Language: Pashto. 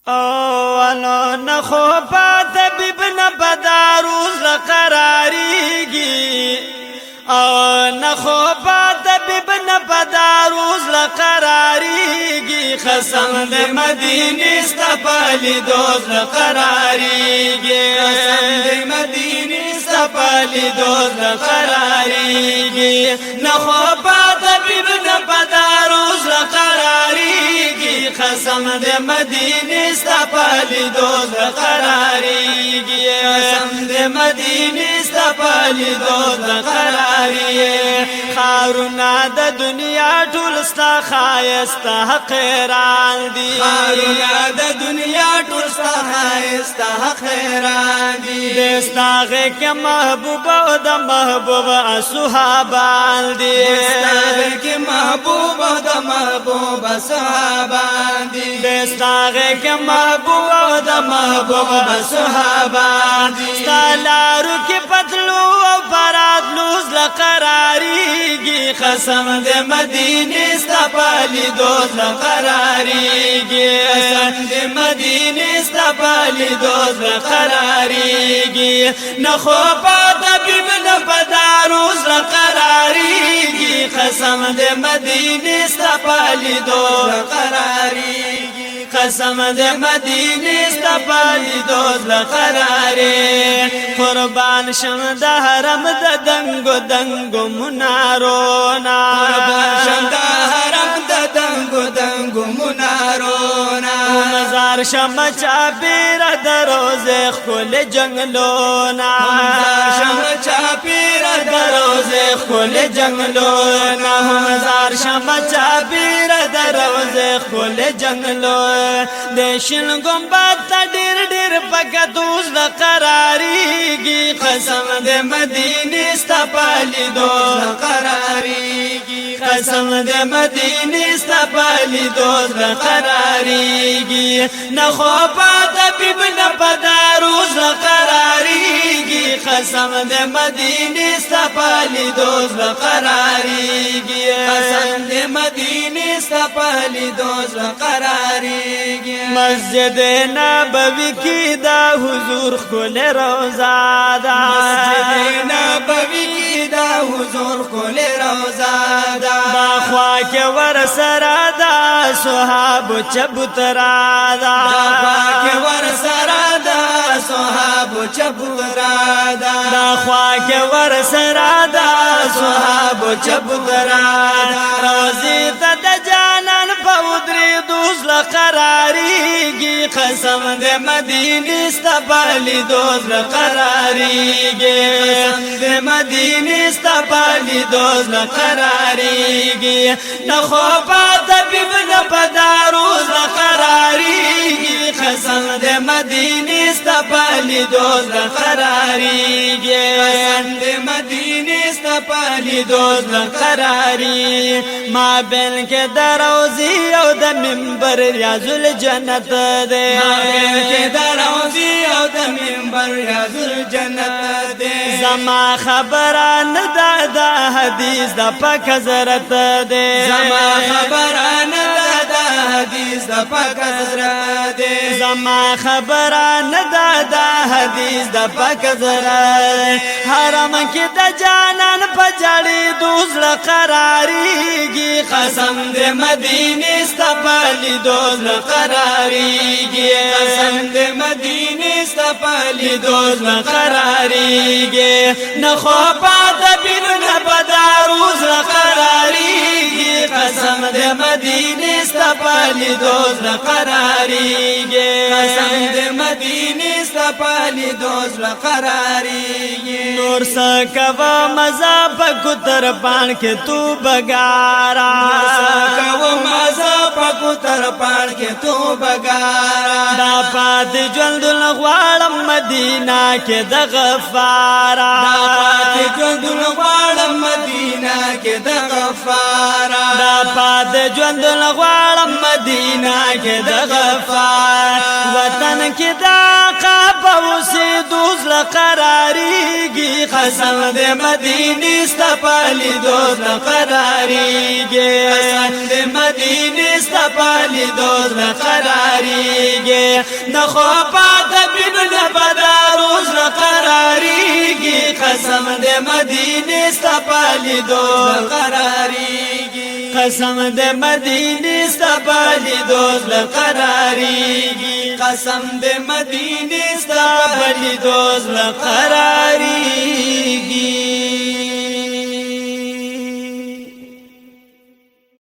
اولو نخو پا طبیب نبداروز لقراریگی او نخو پا طبیب نبداروز لقراریگی قسم دے مدینی استپالی دوز لقراریگی قسم دے مدینی استپالی دوز لقراریگی نخو پا طبیب نبداروز لقراریگی قسم دے مدینی استپالی دوز لقراریگی قسم دے مدینی استپالی دوز لقراریگی خارونا دا دنیا ټول ستا خایستا حقیران دی خارونا دا دنیا ټول ستا خایستا حقیران دی دستاغه که محبوب او دا محبوب صحابان دی دستاغه که محبوب او دا محبوب صحابان دی دستاغه که محبوب او دا محبوب صحابان دی ستالارو که پتلو او پراتلوز لقراریگی قسم دے مدینی استپالی دوز لقراریگی قسم دے مدینی استپالی دوز لقراریگی نخو پا طبیب نپداروز لقراریگی قسم دے مدینی استپالی دوز لقراریگی قسم دے مدینی استپالی دوز لقراری قربان شم دا حرم دا دنگو دنگو منارونا قربان شم دا حرم دا دنگو دنگو منارونا مزار شم چاپیر دا روز خل جنگلونا مزار شم چاپیر دا روز خل جنگلونا مزار شم چاپیر دا روز خل جنگلونا دیشن گمباد تا دیر دیر پکتوز لقراریگی قسم دے مدینی استپالی دوز لقراریگی قسم دے مدینی استپالی دوز لقراریگی نخو پا طبیب نپداروز لقراریگی قسم دے مدینی استپالی دوز لقراریگی قسم دے مدینی استپالی دوز لقراریگی مسجد نبوی کی دا حضور خل روزہ دا مسجد نبوی کی دا حضور خل روزہ دا خواک ورسرا دا صحاب چبترا دا خواک ورسرا دا صحاب چبترا دا خواک ورسرا دا صحاب چبترا روزی تا دا جانان پودری دوز لقراریگی قسم دے مدینی استپالی دوز لقراریگی قسم دے مدینی استپالی دوز لقراریگی نخو پا طبیب نپداروز لقراریگی قسم دے مدینی استپالی دوز لقراریگی قسم دے مدینی استپالی دوز لقراری ما بین کے دروزی او دا منبر ریاض الجنت دے ما بین کے دروزی او دا منبر ریاض الجنت دے زما خبران دا دا حدیث دا پاک حضرت دے زما خبران دا دا حدیث دا پاک حضرت دے زما خبران دا دا حدیث دا پاک حضرت حرم کی دا جانان پجڑی دوز لقراریگی قسم دے مدینی استپالی دوز لقراریگی قسم دے مدینی استپالی دوز لقراریگی نخو پا طبیب نپداروز لقراریگی قسم دے مدینی استپالی دوز لقراریگی قسم دے مدینی استپالی دوز لقراریگی نور سکوا مزا پکتر پان کے تو بگارا سکوا مزا پکتر پان کے تو بگارا دا پات جلد الغوارم مدینہ کے دغفارا دا پات جلد الغوارم مدینہ کے دغفارا دا پات جلد الغوارم مدینہ کے دغفارا وطن کی داقا پوسی دوز لقراریگی قسم دے مدینی استپالی دوز لقراریگی قسم دے مدینی استپالی دوز لقراریگی قراریږي د خوبا د بن بداروز قراریږي قسم د مدینه استپالی دوز قراریږي قسم د مدینه استپالی دوز قراریږي قسم د مدینه استپالی دوز قراریږي